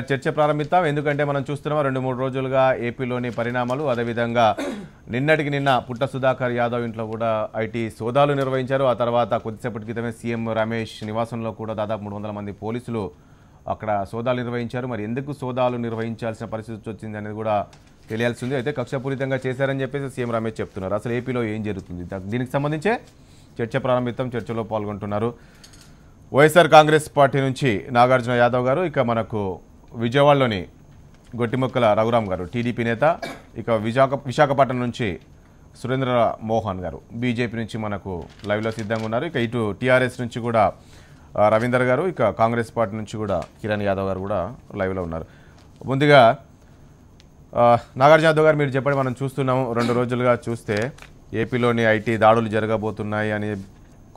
చర్చ ప్రారంభిద్దాం. ఎందుకంటే మనం చూస్తున్నాం 2-3 రోజులుగా ఏపీలోని పరిణామాలు. అదేవిధంగా నిన్నటికి నిన్న పుట్ట సుధాకర్ యాదవ్ ఇంట్లో కూడా ఐటీ సోదాలు నిర్వహించారు. ఆ తర్వాత కొద్దిసేపటి క్రితమే సీఎం రమేష్ నివాసంలో కూడా దాదాపు 300 మంది పోలీసులు అక్కడ సోదాలు నిర్వహించారు. మరి ఎందుకు సోదాలు నిర్వహించాల్సిన పరిస్థితి వచ్చింది అనేది కూడా తెలియాల్సింది. అయితే కక్షపూరితంగా చేశారని చెప్పేసి సీఎం రమేష్ చెప్తున్నారు. అసలు ఏపీలో ఏం జరుగుతుంది, దీనికి సంబంధించే చర్చ ప్రారంభిద్దాం. చర్చలో పాల్గొంటున్నారు వైఎస్ఆర్ కాంగ్రెస్ పార్టీ నుంచి నాగార్జున యాదవ్ గారు, ఇక మనకు విజయవాడలోని గొట్టిముక్కల రఘురామ్ గారు టీడీపీ నేత, ఇక విశాఖపట్నం నుంచి సురేంద్ర మోహన్ గారు బీజేపీ నుంచి మనకు లైవ్లో సిద్ధంగా ఉన్నారు. ఇక ఇటు టీఆర్ఎస్ నుంచి కూడా రవీందర్ గారు, ఇక కాంగ్రెస్ పార్టీ నుంచి కూడా కిరణ్ యాదవ్ గారు కూడా లైవ్లో ఉన్నారు. ముందుగా నాగార్జున యాదవ్ గారు మీరు చెప్పండి. మనం చూస్తున్నాం 2 రోజులుగా చూస్తే ఏపీలోని ఐటీ దాడులు జరగబోతున్నాయి అని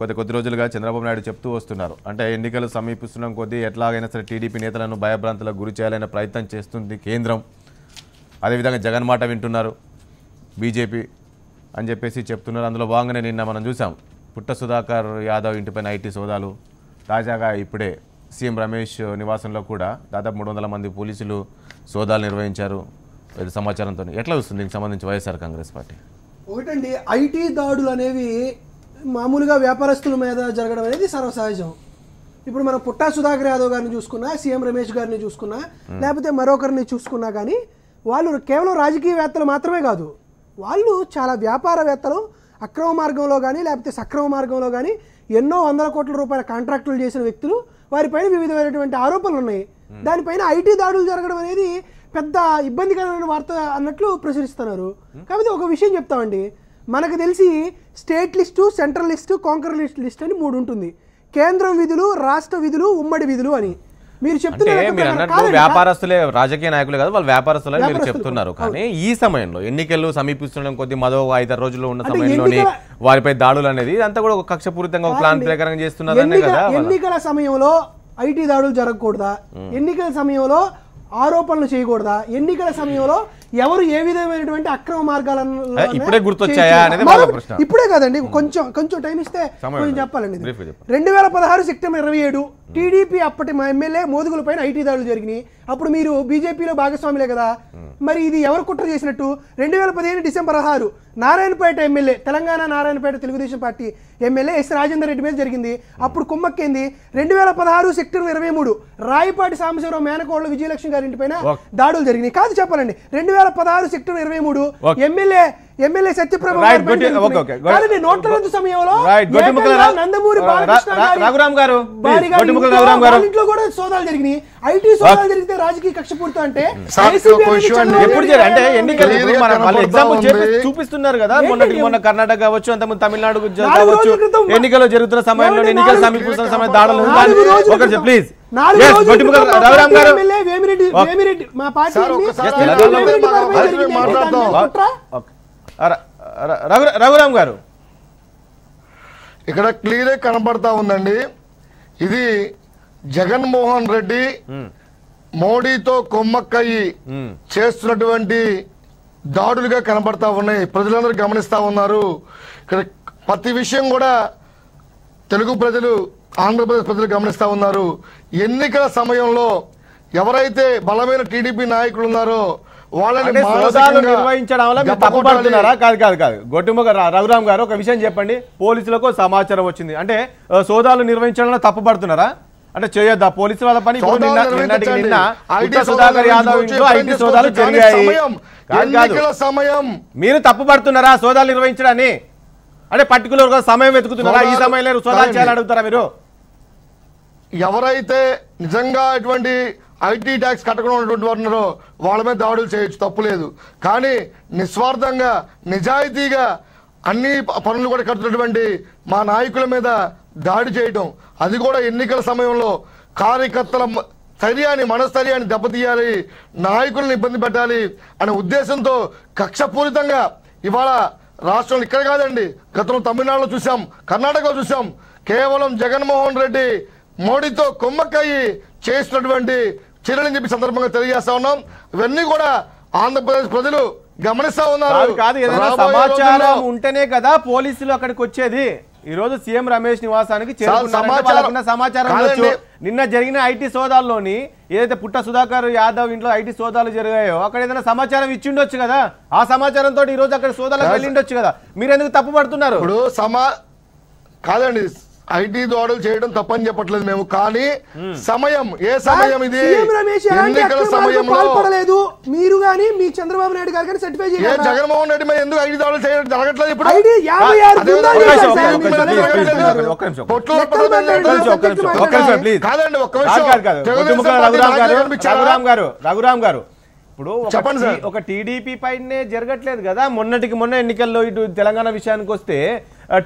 కొద్ది రోజులుగా చంద్రబాబు నాయుడు చెప్తూ వస్తున్నారు. అంటే ఎన్నికలు సమీపిస్తున్నాం కొద్దీ ఎట్లాగైనా సరే టీడీపీ నేతలను భయభ్రాంతులకు గురి చేయాలనే ప్రయత్నం చేస్తుంది కేంద్రం. అదేవిధంగా జగన్ మాట వింటున్నారు బీజేపీ అని చెప్పేసి చెప్తున్నారు. అందులో భాగంగానే నిన్న మనం చూసాం పుట్ట సుధాకర్ యాదవ్ ఇంటిపైన ఐటీ సోదాలు. తాజాగా ఇప్పుడే సీఎం రమేష్ నివాసంలో కూడా దాదాపు 300 మంది పోలీసులు సోదాలు నిర్వహించారు సమాచారంతో. ఎట్లా వస్తుంది దీనికి సంబంధించి వైఎస్ఆర్ కాంగ్రెస్ పార్టీ? ఒకటండి, ఐటీ దాడులు అనేవి మామూలుగా వ్యాపారస్తుల మీద జరగడం అనేది సర్వసహజం. ఇప్పుడు మనం పుట్టా సుధాకర్ యాదవ్ గారిని చూసుకున్నా, సీఎం రమేష్ గారిని చూసుకున్నా, లేకపోతే మరొకరిని చూసుకున్నా కానీ వాళ్ళు కేవలం రాజకీయవేత్తలు మాత్రమే కాదు, వాళ్ళు చాలా వ్యాపారవేత్తలు. అక్రమ మార్గంలో కానీ లేకపోతే సక్రమ మార్గంలో కానీ ఎన్నో వందల కోట్ల రూపాయల కాంట్రాక్టులు చేసిన వ్యక్తులు, వారిపైన వివిధమైనటువంటి ఆరోపణలు ఉన్నాయి. దానిపైన ఐటీ దాడులు జరగడం అనేది పెద్ద ఇబ్బందికరమైన వార్త అన్నట్లు ప్రచురిస్తున్నారు. కాబట్టి ఒక విషయం చెప్తామండి, మనకు తెలిసి state list, central list, concurrent list అని 3 ఉంటుంది. కేంద్రం విధులు, రాష్ట్ర విధులు, ఉమ్మడి విధులు అని మీరు చెప్తున్నారు. వ్యాపారస్తులే రాజకీయ నాయకులే కాదు, వాళ్ళు వ్యాపారస్తులని మీరు చెప్తున్నారు. కానీ ఈ సమయంలో ఎన్నికలు సమీపిస్తుండడం కొద్ది మరో 5 రోజులు ఉన్న సమయంలోని వారిపై దాడులు అనేది అంతా కూడా ఒక కక్షపూరితంగా ఒక ప్లాన్ ప్రకారం చేస్తున్నారనే కదా. ఎన్నికల సమయంలో ఐటీ దాడులు జరగకూడదా? ఎన్నికల సమయంలో ఆరోపణలు చేయకూడదా? ఎన్నికల సమయంలో ఎవరు ఏ విధమైనటువంటి అక్రమ మార్గాలను ఇప్పుడే గుర్తొచ్చాయా అనేది ప్రశ్న. ఇప్పుడే కాదండి, కొంచెం టైం ఇస్తే కొంచెం చెప్పాలండి. 2016 సెప్టెంబర్ 27 టీడీపీ అప్పటి మా ఎమ్మెల్యే మోదుగుల పైన ఐటీ దాడులు జరిగినాయి. అప్పుడు మీరు బీజేపీలో భాగస్వాములే కదా. మరి ఇది ఎవరు కుట్ర చేసినట్టు? 2015 December 16 Narayanpet MLA, Telangana Narayanpet Telugu Desam party MLA S Rajender Reddy మీద జరిగింది. అప్పుడు కుమ్మక్కింది. 2016 సెప్టెంబర్ 23 రాయపాటి సాంబశివరావు మేనకోడలు విజయలక్ష్మి గారి ఇంటిపైన దాడులు జరిగినాయి. కాదు చెప్పాలండి, 2016 సెప్టెంబర్ 23 ఎమ్మెల్యే సత్యప్రభ నోట్ల రద్దు సమయంలో నందమూరి రఘురామ్ గారు ఇంట్లో కూడా సోదాలు జరిగినాయి. ఐటీ సోదాలు జరిగితే రాజకీయ కక్షపూరిత అంటే ఎన్నికలు ఎగ్జాంపుల్ చూపిస్తున్నారు కదా. మొన్న కర్ణాటక కావచ్చు, అంతకుముందు తమిళనాడు కావచ్చు, ఎన్నికలు జరుగుతున్న సమయంలో ఎన్నికలు సమీపిస్తున్న సమయం దాడులు. ప్లీజ్ రఘురామ్ గారు, రఘురామ్ గారు, ఇక్కడ క్లియర్ కనబడతా ఉందండి. ఇది జగన్మోహన్ రెడ్డి మోడీతో కొమ్మక్కయ్యి చేస్తున్నటువంటి దాడులుగా కనబడతా ఉన్నాయి. ప్రజలందరూ గమనిస్తా ఉన్నారు. ఇక్కడ ప్రతి విషయం కూడా తెలుగు ప్రజలు, ఆంధ్రప్రదేశ్ ప్రజలు గమనిస్తా ఉన్నారు. ఎన్నికల సమయంలో ఎవరైతే బలమైన టీడీపీ నాయకులు ఉన్నారో వాళ్ళని నిర్వహించడం వల్ల మీరు తప్పుపడుతున్నారా? కాదు గొట్టిముక్క రఘురామ్ గారు, ఒక విషయం చెప్పండి. పోలీసులకు సమాచారం వచ్చింది అంటే సోదాలు నిర్వహించడంలో తప్పుపడుతున్నారా? అంటే చేయొద్దా పోలీసు వాళ్ళ పని? నిన్న సుధాకర్ యాదవ్ ఇంట్లో ఐటీ సోదాలు జరిగాయి. మీరు తప్పుపడుతున్నారా సోదాలు నిర్వహించడాన్ని? అంటే పర్టికులర్ గా సమయం వెతుకుతున్నారా? ఈ సమయంలో సోదాలు చేయాలని అడుగుతారా మీరు? ఎవరైతే నిజంగా ఇటువంటి ఐటీ ట్యాక్స్ కట్టకుండా ఉన్నటువంటి వారు ఉన్నారో వాళ్ళ మీద దాడులు చేయొచ్చు, తప్పులేదు. కానీ నిస్వార్థంగా నిజాయితీగా అన్ని పనులు కూడా కడుతున్నటువంటి మా నాయకుల మీద దాడి చేయటం, అది కూడా ఎన్నికల సమయంలో కార్యకర్తల మనస్థైర్యాన్ని దెబ్బతీయాలి, నాయకులను ఇబ్బంది పెట్టాలి అనే ఉద్దేశంతో కక్షపూరితంగా ఇవాళ రాష్ట్రంలో ఇక్కడ కాదండి, గతంలో తమిళనాడులో చూసాం, కర్ణాటకలో చూసాం, కేవలం జగన్మోహన్ రెడ్డి మోడీతో కొమ్మక్కయ్యి చేస్తున్నటువంటి చర్యలని చెప్పి సందర్భంగా తెలియజేస్తా ఉన్నాం. ఇవన్నీ కూడా ఆంధ్రప్రదేశ్ ప్రజలు గమనిస్తా ఉన్నారు. సమాచారం ఉంటేనే కదా పోలీసులు అక్కడికి వచ్చేది. ఈ రోజు సీఎం రమేష్ నివాసానికి చేరుకున్నారంటే సమాచారం ఉండొచ్చు. నిన్న జరిగిన ఐటీ సోదాల్లోని ఏదైతే పుట్ట సుధాకర్ యాదవ్ ఇంట్లో ఐటీ సోదాలు జరిగాయో అక్కడ ఏదైనా సమాచారం ఇచ్చి ఉండొచ్చు కదా. ఆ సమాచారంతో ఈ రోజు అక్కడ సోదాలకు వెళ్ళి ఉండొచ్చు కదా. మీరు ఎందుకు తప్పు పడుతున్నారు? ఇప్పుడు కాదండి, ఐటీ దాడులు చేయడం తప్పని చెప్పట్లేదు మేము, కానీ సమయం ఏ సమయం ఇది? ఎన్నికల సమయంలో పాల్పడలేదు మీరు గాని, మీ చంద్రబాబు నాయుడు గారు కానీ సర్టిఫై చేయాలి. జగన్మోహన్ రెడ్డి మీద ఎందుకు ఐటీ దాడులు చేయడం జరగట్లేదు? ఇప్పుడు రఘురామ్ గారు ఇప్పుడు ఒక టీడీపీ పైనే జరగట్లేదు కదా. మొన్నటికి మొన్న ఎన్నికల్లో ఇటు తెలంగాణ విషయానికి వస్తే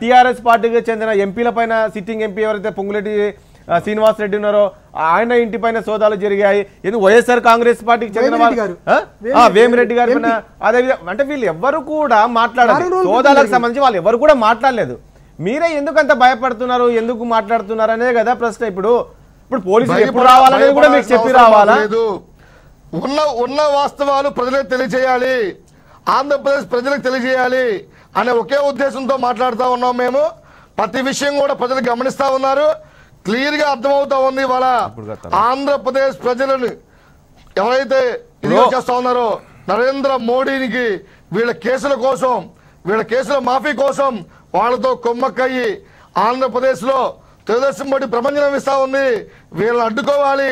టీఆర్ఎస్ పార్టీకి చెందిన ఎంపీల పైన, సిట్టింగ్ ఎంపీ ఎవరైతే పొంగులేటి శ్రీనివాస్ రెడ్డి ఉన్నారో ఆయన ఇంటి పైన సోదాలు జరిగాయి. ఎందుకు వైఎస్ఆర్ కాంగ్రెస్ పార్టీకి చెందిన వేమిరెడ్డి గారి పైన అదే అంటే వీళ్ళు ఎవరు కూడా మాట్లాడారు. సోదాలకు సంబంధించి వాళ్ళు ఎవరు కూడా మాట్లాడలేదు. మీరే ఎందుకు అంత భయపడుతున్నారు, ఎందుకు మాట్లాడుతున్నారు అనే కదా ప్రశ్న. ఇప్పుడు పోలీసులు ఎప్పుడు రావాలనేది కూడా మీకు చెప్పి రావాలా? ఉన్న వాస్తవాలు ప్రజలకు తెలియజేయాలి, ఆంధ్రప్రదేశ్ ప్రజలకు తెలియజేయాలి అనే ఒకే ఉద్దేశంతో మాట్లాడుతూ ఉన్నాం మేము. ప్రతి విషయం కూడా ప్రజలు గమనిస్తా ఉన్నారు, క్లియర్ గా అర్థమవుతా ఉంది. వాళ్ళ ఆంధ్రప్రదేశ్ ప్రజలను ఎవరైతే ఇది చేస్తా ఉన్నారో నరేంద్ర మోడీనికి వీళ్ళ కేసుల కోసం, వీళ్ళ కేసుల మాఫీ కోసం వాళ్ళతో కొమ్మక్కయ్యి ఆంధ్రప్రదేశ్ లో తెలుగుదేశం పార్టీ ప్రపంచం ఇస్తా ఉంది. వీళ్ళని అడ్డుకోవాలి,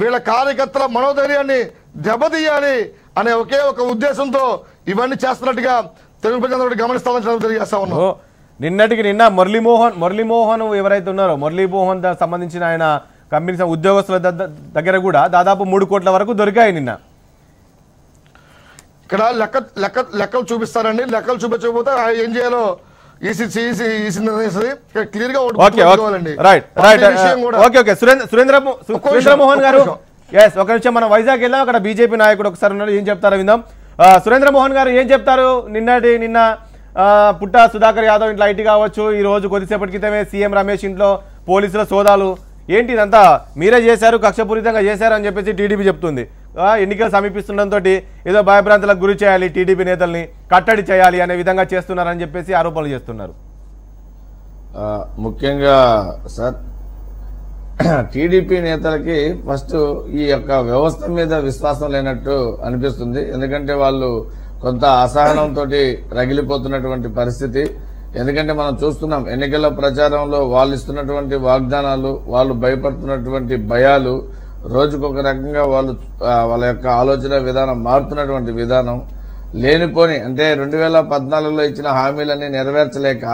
వీళ్ళ కార్యకర్తల మనోధైర్యాన్ని దెబ్బతీయాలి అనే ఒకే ఒక ఉద్దేశంతో ఇవన్నీ చేస్తున్నట్టుగా తెలుగు ప్రజలందరూ గమనిస్తామని తెలియజేస్తా ఉన్నాం. నిన్నటికి నిన్న మురళీమోహన్ ఎవరైతే ఉన్నారో మురళీమోహన్ సంబంధించిన ఆయన కంపెనీ ఉద్యోగస్తుల దగ్గర కూడా దాదాపు 3 కోట్ల వరకు దొరికాయి నిన్న. ఇక్కడ లెక్కలు చూపిస్తారండి. లెక్కలు చూపించకపోతే ఏం చేయాలో సురేంద్రమోహన్ గారు ఒక నిమిషం మనం వైజాగ్ వెళ్ళాం. అక్కడ బీజేపీ నాయకుడు ఒకసారి ఉన్నారు, ఏం చెప్తారో విందాం. సురేంద్రమోహన్ గారు ఏం చెప్తారు? నిన్న పుట్ట సుధాకర్ యాదవ్ ఇంట్లో ఐటీ కావచ్చు, ఈ రోజు కొద్దిసేపటి క్రితమే సీఎం రమేష్ ఇంట్లో పోలీసుల సోదాలు, ఏంటి ఇదంతా మీరే చేశారు, కక్షపూరితంగా చేశారు అని చెప్పేసి టీడీపీ చెప్తుంది. ఎన్నికలు సమీపిస్తుండటంతో ఏదో భయభ్రాంతులకు గురి చేయాలి, టీడీపీ నేతల్ని కట్టడి చేయాలి అనే విధంగా చేస్తున్నారని చెప్పేసి ఆరోపణలు చేస్తున్నారు. ముఖ్యంగా సార్ టీడీపీ నేతలకి ఫస్ట్ ఈ యొక్క వ్యవస్థ మీద విశ్వాసం లేనట్టు అనిపిస్తుంది. ఎందుకంటే వాళ్ళు కొంత అసహనంతో రగిలిపోతున్నటువంటి పరిస్థితి. ఎందుకంటే మనం చూస్తున్నాం ఎన్నికల ప్రచారంలో వాళ్ళు ఇస్తున్నటువంటి వాగ్దానాలు, వాళ్ళు భయపడుతున్నటువంటి భయాలు, రోజుకొక రకంగా వాళ్ళ యొక్క ఆలోచన విధానం మారుతున్నటువంటి విధానం లేనిపోని, అంటే 2014లో ఇచ్చిన హామీలన్నీ నెరవేర్చలేక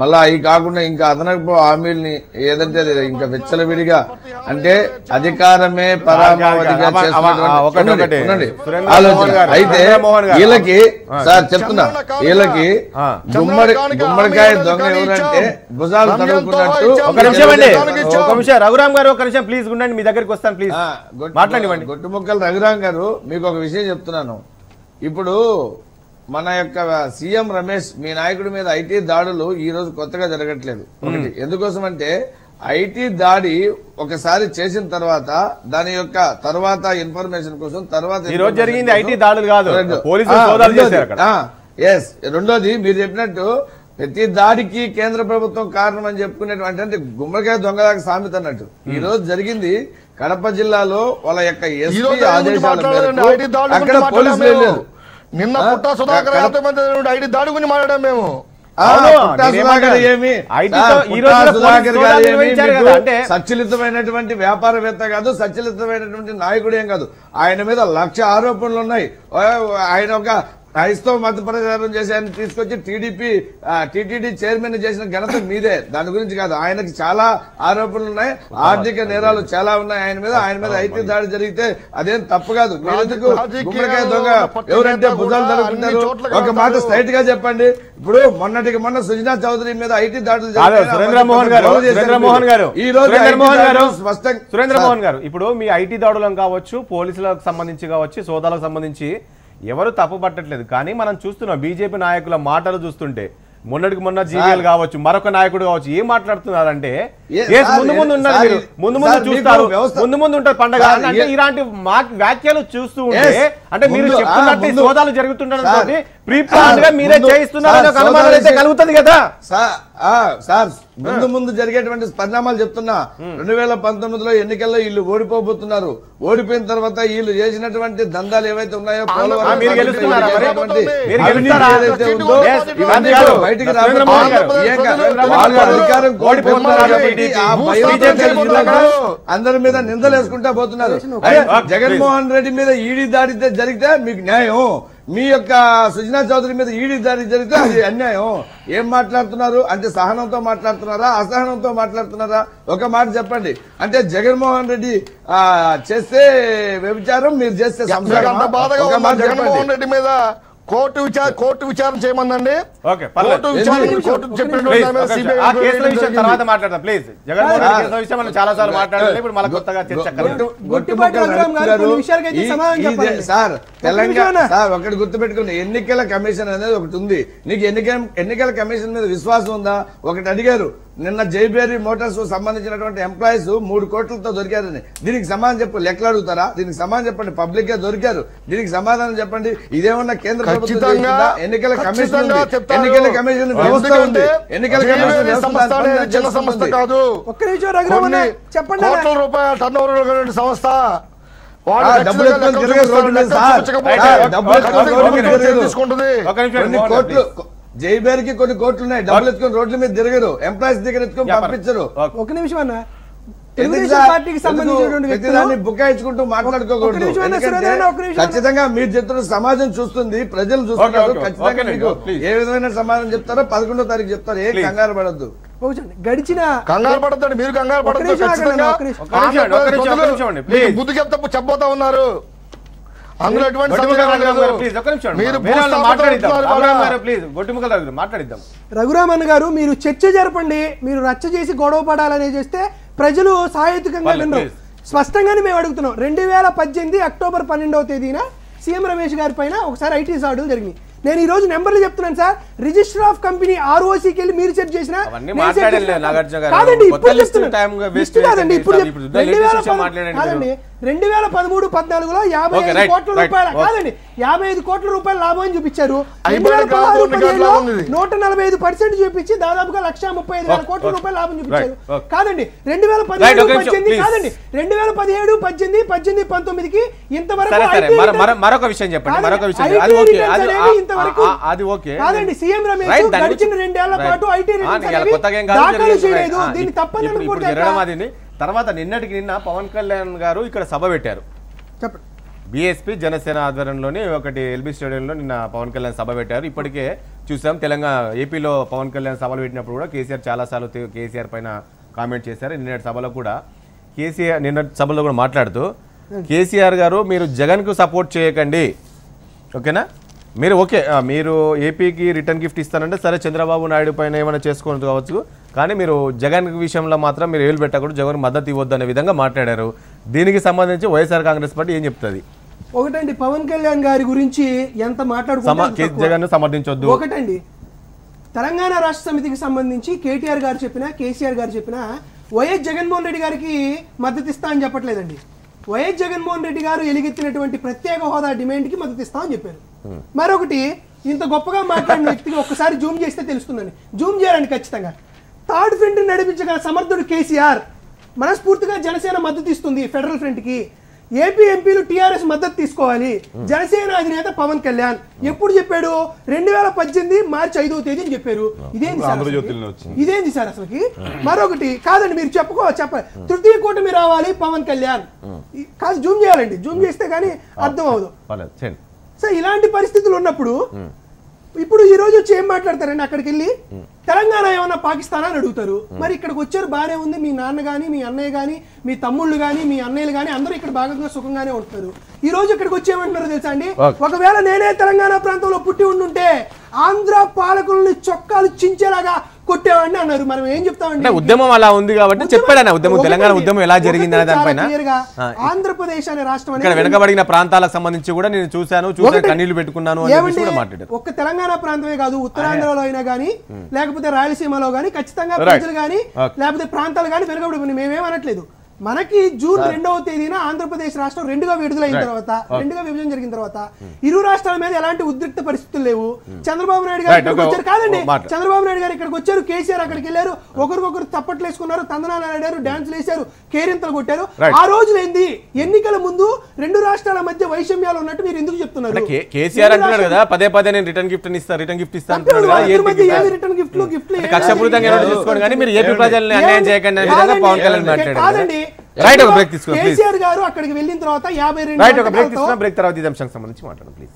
మళ్ళా అవి కాకుండా ఇంకా అదనపు హామీల్ని ఏదంటే ఇంకా విచ్చలవిడిగా, అంటే అధికారమే పరామావధిగా చేస్తున్నటువంటి ఆలోచన. అయితే వీళ్ళకి సార్ చెప్తున్నా, వీళ్ళకి గుమ్మడికాయ దొంగ ఎవరంటే భుజాలు తడుపుకున్నట్టు. రఘురామ్ గారు ఒక నిమిషం ప్లీజ్ ఉండండి, మీ దగ్గరికి వస్తాను ప్లీజ్ మాట్లాడండి. గొట్టుముక్కలు రఘురామ్ గారు మీకు ఒక విషయం చెప్తున్నాను. ఇప్పుడు మన యొక్క సీఎం రమేష్ మీ నాయకుడి మీద ఐటీ దాడులు ఈ రోజు కొత్తగా జరగట్లేదు. ఒకటి ఎందుకోసం అంటే ఐటీ దాడి ఒకసారి చేసిన తర్వాత దాని యొక్క తర్వాత ఇన్ఫర్మేషన్ కోసం తర్వాత ఈ రోజు జరిగింది ఐటీ దాడులు కాదు, పోలీసులు సోదాలు చేశారు అక్కడ. ఎస్, రెండోది మీరు చెప్పినట్టు ప్రతి దాడికి కేంద్ర ప్రభుత్వం కారణం అని చెప్పుకునేటువంటి, అంటే గుమ్మడికాయ దొంగదాకా సామెత అన్నట్టు ఈ రోజు జరిగింది కడప జిల్లాలో వాళ్ళ యొక్క ఎస్పీ ఆదేశాల మేరకు అక్కడ పోలీసులు వెళ్ళారు. నిన్న పుట్ట సుధాకర్ ఐటీ దాడి గురించి మాట్లాడాం మేము. సచ్ఛలితమైనటువంటి వ్యాపారవేత్త కాదు, సచ్ఛలితమైనటువంటి నాయకుడు ఏం కాదు. ఆయన మీద 1,00,000 ఆరోపణలు ఉన్నాయి. ఆయన ఒక క్రైస్తవ మత ప్రచారం చేసి ఆయన తీసుకొచ్చి టీటీడీ చైర్మన్ చేసిన ఘనత మీదే, దాని గురించి కాదు. ఆయనకి చాలా ఆరోపణలు ఉన్నాయి, ఆర్థిక నేరాలు చాలా ఉన్నాయి ఆయన మీద ఐటీ దాడి జరిగితే అదేం తప్పు కాదు. మీరెందుకు గుమ్మడికాయ దొంగ ఎవరంటే భుజాలు తడుపుతున్నారు? ఒక మాట స్ట్రైట్ గా చెప్పండి. ఇప్పుడు మొన్నటికి మొన్న సుజనా చౌదరి మీద ఐటీ దాడులు సురేంద్రమోహన్ గారు, ఇప్పుడు మీ ఐటీ దాడులను కావచ్చు, పోలీసులకు సంబంధించి కావచ్చు, సోదాలకు సంబంధించి ఎవరు తప్పు పట్టట్లేదు. కానీ మనం చూస్తున్నాం బీజేపీ నాయకుల మాటలు చూస్తుంటే, మొన్నటికి మొన్న జీవీఎల్ కావచ్చు, మరొక నాయకుడు కావచ్చు, ఏం మాట్లాడుతున్నారంటే ముందు ముందు ఉన్నారు మీరు, ముందు ముందు చూస్తారు, ముందు ముందు ఉంటారు పండగ అంటే ఇలాంటి వ్యాఖ్యలు చూస్తూ ఉంటే అంటే మీరు చెప్తున్నట్టు సోదాలు జరుగుతుండడం ప్రీ ప్లాన్ గా మీరే చేయిస్తున్నారని ఒక అనుమానం అయితే కలుగుతుంది కదా సార్. ముందు ముందు జరిగేటువంటి పరిణామాలు చెప్తున్నా. 2019లో ఎన్నికల్లో వీళ్ళు ఓడిపోబోతున్నారు. ఓడిపోయిన తర్వాత వీళ్ళు చేసినటువంటి దందాలు ఏవైతే ఉన్నాయో బయటికి అందరి మీద నిందలు వేసుకుంటా పోతున్నారు. జగన్మోహన్ రెడ్డి మీద ఈడీ దాడి జరిగితే మీకు న్యాయం, మీ యొక్క సుజనా చౌదరి మీద ఈడీ దాడి జరిగితే అది అన్యాయం. ఏం మాట్లాడుతున్నారు అంటే సహనంతో మాట్లాడుతున్నారా అసహనంతో మాట్లాడుతున్నారా? ఒక మాట చెప్పండి. అంటే జగన్మోహన్ రెడ్డి చేస్తే వ్యభిచారం, మీరు చేస్తే జగన్మోహన్ రెడ్డి మీద కోర్టు విచారణ చేయమందండి. తర్వాత మాట్లాడదాం ప్లీజ్. జగన్మోహన్ రెడ్డి విషయం మనం చాలా సార్లు మాట్లాడాలి, ఇప్పుడు మళ్ళీ కొత్తగా సార్ తెలంగాణ సార్ ఒకటి గుర్తుపెట్టుకుని, ఎన్నికల కమిషన్ అనేది ఒకటి ఉంది. నీకు ఎన్నికల కమిషన్ మీద విశ్వాసం ఉందా? ఒకటి అడిగారు నిన్న జైబేరీ మోటార్స్ సంబంధించినటువంటి ఎంప్లాయీస్ 3 కోట్లతో దొరికారని. దీనికి సమాధానం చెప్పు. లెక్కలు అడుగుతారా? దీనికి సమాధానం చెప్పండి. పబ్లిక్ గా దొరికారు, దీనికి సమాధానం చెప్పండి. ఇదేమన్నా కేంద్ర ప్రభుత్వం ఎన్నికల కమిషన్ ఎన్నికల కమిషన్ వ్యవస్థ ఉంది. ఎన్నికల కమిషన్ చిన్న సంస్థ కాదు, కోట్ల రూపాయల టర్న్ ఓవర్ సంస్థ. జైబేరికి కొన్ని కోట్లు ఉన్నాయి, డబ్బులు ఎత్తుకొని రోడ్ల మీద తిరగరు, ఎంప్లాయీస్ దగ్గర ఎత్తుకొని పంపించరు. ఒక నిమిషం అన్న, బుకాయించుకుంటూ మాట్లాడుకోకూడదు. ఖచ్చితంగా మీరు చెప్తున్న సమాజం చూస్తుంది, ప్రజలు చూస్తున్నారు. ఖచ్చితంగా మీకు ఏ విధమైన సమాధానం చెప్తారో 11వ తారీఖు చెప్తారు. ఏ కంగారు పడద్దు. గడిచిన కంగారు పడద్దండి, మీరు కంగారు పడద్దు. బుద్ధి చెప్తా చెప్పబోతా ఉన్నారు. అందులో ఎటువంటి రఘురామన్ గారు, మీరు చర్చ జరపండి. మీరు రచ్చ చేసి గొడవ పడాలని చేస్తే ప్రజలు సాహిత్యంగా వినరు. స్పష్టంగానే మేము అడుగుతున్నాం. 2018 అక్టోబర్ 12వ తేదీన సీఎం రమేష్ గారి పైన ఒకసారి ఐటీ దాడులు జరిగినాయి. నేను ఈ రోజు నెంబర్లు చెప్తున్నాను సార్. రిజిస్టర్ ఆఫ్ కంపెనీ ROCకి వెళ్ళి మీరు చెక్ చేసిన కాదండి, ఇప్పుడు కాదండి, ఇప్పుడు 2013-14లో 55 కోట్ల రూపాయల కాదండి 55 కోట్ల రూపాయల లాభం అని చూపించారు. 2016-17లో 145% చూపించి దాదాపుగా 1,35,000 కోట్ల రూపాయల లాభం చూపించారు. కాదండి 2017-18 కాదండి 2017-18 ఇంతవరకు మరొక విషయం చెప్పండి. కాదండి సీఎం రమేష్ గడిచిన 2 ఏళ్ల పాటు ఐటీ దాఖలు చేయలేదు. దీన్ని తప్పని తర్వాత నిన్నటికి నిన్న పవన్ కళ్యాణ్ గారు ఇక్కడ సభ పెట్టారు. బీఎస్పీ జనసేన ఆధ్వర్యంలోని ఒకటి ఎల్బీ స్టేడియంలో నిన్న పవన్ కళ్యాణ్ సభ పెట్టారు. ఇప్పటికే చూసాం తెలంగాణ ఏపీలో పవన్ కళ్యాణ్ సభలు పెట్టినప్పుడు కూడా కేసీఆర్ చాలాసార్లు కేసీఆర్ పైన కామెంట్ చేశారు. నిన్నటి సభలో కూడా నిన్నటి సభలో కూడా మాట్లాడుతూ కేసీఆర్ గారు మీరు జగన్కు సపోర్ట్ చేయకండి, ఓకేనా, మీరు ఓకే మీరు ఏపీకి రిటర్న్ గిఫ్ట్ ఇస్తానంటే సరే చంద్రబాబు నాయుడు పైన ఏమైనా చేసుకోవచ్చు కావచ్చు, కానీ మీరు జగన్ విషయంలో మాత్రం మీరు ఏలు పెట్టకూడదు, జగన్ మద్దతు ఇవ్వద్దు అనే విధంగా మాట్లాడారు. దీనికి సంబంధించి వైఎస్ఆర్ కాంగ్రెస్ పార్టీ ఏం చెప్తుంది? ఒకటండి, పవన్ కళ్యాణ్ గారి గురించి ఎంత మాట్లాడుకుంటే జగన్ సమర్థించొద్దు. ఒకటండి, తెలంగాణ రాష్ట్ర సమితికి సంబంధించి కేటీఆర్ గారు చెప్పినా కేసీఆర్ గారు చెప్పినా వైఎస్ జగన్మోహన్ రెడ్డి గారికి మద్దతు ఇస్తా అని చెప్పట్లేదండి. వైఎస్ జగన్మోహన్ రెడ్డి గారు ఎలుగెత్తినటువంటి ప్రత్యేక హోదా డిమాండ్కి మద్దతు ఇస్తామని చెప్పారు. మరొకటి, ఇంత గొప్పగా మాట్లాడిన వ్యక్తికి ఒక్కసారి జూమ్ చేస్తే తెలుస్తుందని. జూమ్ చేయాలండి ఖచ్చితంగా. థర్డ్ ఫ్రంట్ నడిపించగల సమర్థుడు కేసీఆర్. మనస్ఫూర్తిగా జనసేన మద్దతు ఇస్తుంది ఫెడరల్ ఫ్రంట్కి. ఏపీ ఎంపీలు టీఆర్ఎస్ మద్దతు తీసుకోవాలి. జనసేన అధినేత పవన్ కళ్యాణ్ ఎప్పుడు చెప్పాడు? 2018 మార్చి 5వ తేదీ అని చెప్పారు. ఇదేంది సార్ అసలుకి? మరొకటి కాదండి, మీరు చెప్పాలి తృతీయ కూటమి రావాలి పవన్ కళ్యాణ్ కాదు. జూమ్ చేయాలండి, జూమ్ చేస్తే కానీ అర్థం అవదు. సో ఇలాంటి పరిస్థితులు ఉన్నప్పుడు ఇప్పుడు ఈ రోజు వచ్చి ఏం మాట్లాడతారండి? అక్కడికి వెళ్ళి తెలంగాణ ఏమన్నా పాకిస్తాన్ అని అడుగుతారు. మరి ఇక్కడికి వచ్చారు బాగానే ఉంది, మీ నాన్న కానీ మీ అన్నయ్య కానీ మీ తమ్ముళ్ళు కానీ మీ అన్నయ్యలు కానీ అందరూ ఇక్కడ బాగా సుఖంగానే ఉంటున్నారు. ఈ రోజు ఇక్కడికి వచ్చేమంటున్నారు తెలుసా అండి? ఒకవేళ నేనే తెలంగాణ ప్రాంతంలో పుట్టి ఉండుంటే ఆంధ్ర పాలకులని చొక్కాలు చించేలాగా కొట్టేవాడిని అన్నారు. మనం ఏం చెప్తామండి, ఉద్యమం అలా ఉంది కాబట్టి చెప్పాడు ఉద్యమం, తెలంగాణ ఉద్యమం ఎలా జరిగింది అనే దానిపైన. ఆంధ్రప్రదేశ్ అనే రాష్ట్రం ఇక్కడ వెనకబడిన ప్రాంతాలకు సంబంధించి కూడా నేను చూశాను కన్నీళ్లు పెట్టుకున్నాను అని కూడా మాట్లాడారు. ఒక్క తెలంగాణ ప్రాంతమే కాదు, ఉత్తరాంధ్రలో అయినా గానీ లేకపోతే రాయలసీమలో గానీ ఖచ్చితంగా ప్రజలు గానీ లేకపోతే ప్రాంతాలు గానీ వెనకబడి, మేమేమనట్లేదు. మనకి జూన్ 2వ తేదీన ఆంధ్రప్రదేశ్ రాష్ట్రం రెండుగా విడుదలైన తర్వాత, రెండుగా విభజన జరిగిన తర్వాత ఇరు రాష్ట్రాల మీద ఎలాంటి ఉద్రిక్త పరిస్థితులు లేవు. చంద్రబాబు నాయుడు గారు ఇక్కడికి వచ్చారు కాదండి, చంద్రబాబు నాయుడు గారు ఇక్కడికి వచ్చారు, కేసీఆర్ అక్కడికి వెళ్ళారు, ఒకరికొకరు తప్పట్లు వేసుకున్నారు, తందనాలు ఆడారు, డాన్సులు వేశారు, కేరింతలు కొట్టారు. ఆ రోజులు ఏంది, ఎన్నికల ముందు రెండు రాష్ట్రాల మధ్య వైషమ్యాలు ఉన్నట్టు మీరు ఎందుకు చెప్తున్నారు? కేసీఆర్ అంటున్నాడు కదా పదే పదే నేను రిటర్న్ గిఫ్ట్ ఇస్తాను. కక్షపూరితంగా చూసుకోండి కానీ మీరు ఏపీ ప్రజల్ని అన్యాయం చేయకండి పవన్ కళ్యాణ్ మాట్లాడారు. రైట్, ఒక బ్రేక్ తీసుకోండి. కేసీఆర్ గారు అక్కడికి వెళ్ళిన తర్వాత 52 రైట్, ఒక బ్రేక్ తీసుకున్నా, బ్రేక్ తర్వాత ఈ అంశానికి సంబంధించి మాట్లాడండి ప్లీజ్.